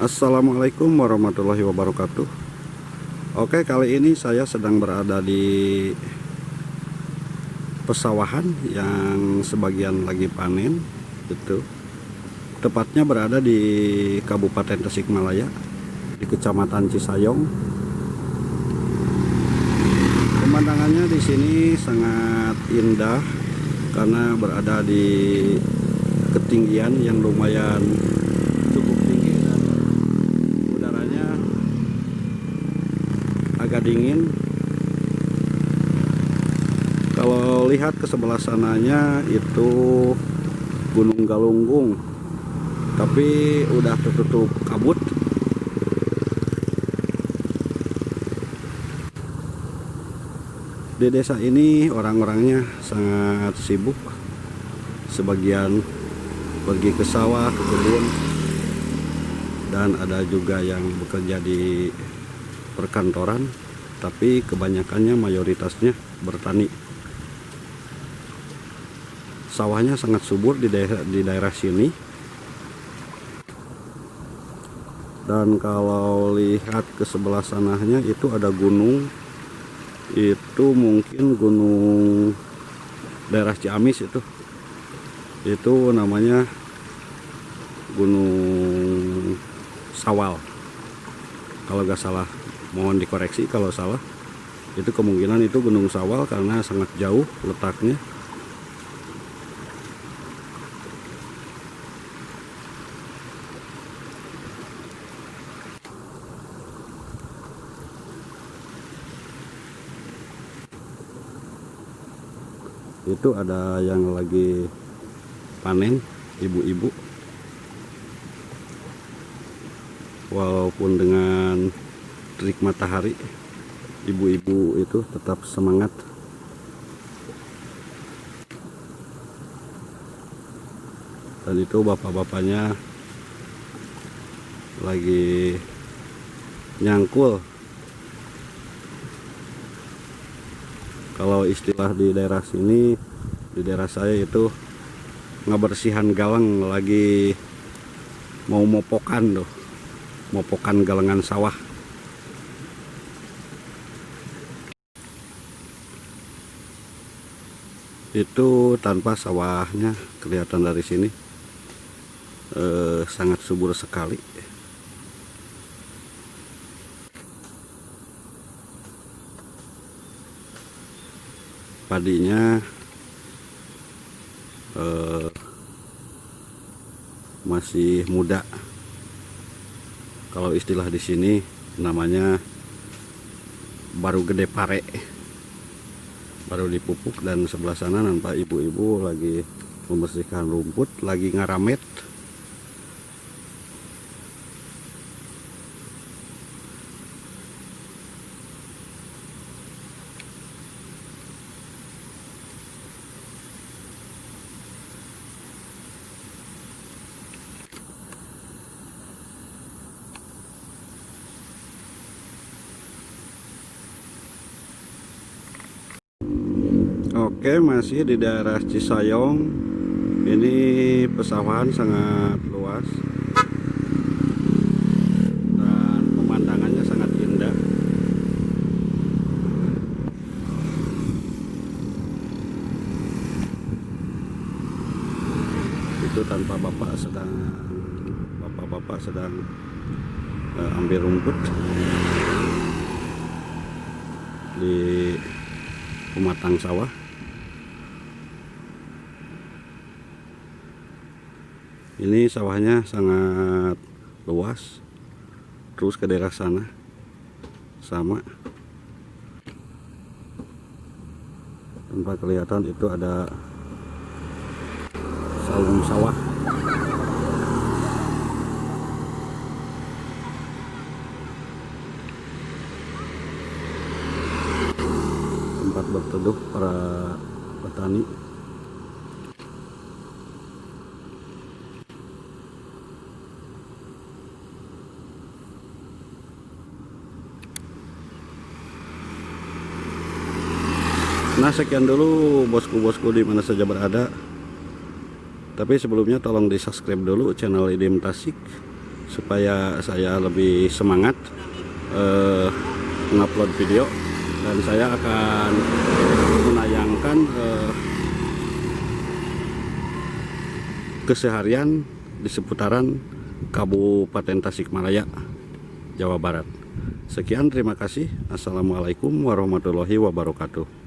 Assalamualaikum warahmatullahi wabarakatuh. Oke, kali ini saya sedang berada di pesawahan yang sebagian lagi panen. Itu tepatnya berada di Kabupaten Tasikmalaya, di Kecamatan Cisayong. Pemandangannya di sini sangat indah karena berada di ketinggian yang lumayan cukup tinggi dan udaranya agak dingin. Kalau lihat ke sebelah sananya itu Gunung Galunggung, tapi udah tertutup kabut. Di desa ini orang-orangnya sangat sibuk, sebagian pergi ke sawah, ke kebun, dan ada juga yang bekerja di perkantoran, tapi kebanyakannya mayoritasnya bertani. Sawahnya sangat subur di daerah sini. Dan kalau lihat ke sebelah sananya itu ada gunung, itu mungkin gunung daerah Ciamis itu namanya Gunung Sawal kalau nggak salah, mohon dikoreksi kalau salah. Itu kemungkinan itu Gunung Sawal karena sangat jauh letaknya. Itu ada yang lagi panen, ibu-ibu, walaupun dengan terik matahari, ibu-ibu itu tetap semangat. Dan itu bapak-bapaknya lagi nyangkul. Kalau istilah di daerah sini, di daerah saya itu ngebersihan galang, lagi mau mopokan tuh, mopokan galengan sawah. Itu tanpa sawahnya kelihatan dari sini sangat subur sekali. Padinya masih muda. Kalau istilah di sini namanya baru gede pare, baru dipupuk. Dan sebelah sana nampak ibu-ibu lagi membersihkan rumput, lagi ngaramet. Oke, masih di daerah Cisayong. Ini pesawahan sangat luas dan pemandangannya sangat indah. Itu tanpa bapak-bapak sedang ambil rumput di pematang sawah. Ini sawahnya sangat luas, terus ke daerah sana sama. Tanpa kelihatan itu ada saung sawah. Tempat berteduh para petani. Nah, sekian dulu bosku-bosku di mana saja berada. Tapi sebelumnya tolong di subscribe dulu channel IDM Tasik supaya saya lebih semangat mengupload video, dan saya akan menayangkan keseharian di seputaran Kabupaten Tasikmalaya, Jawa Barat. Sekian, terima kasih. Assalamualaikum warahmatullahi wabarakatuh.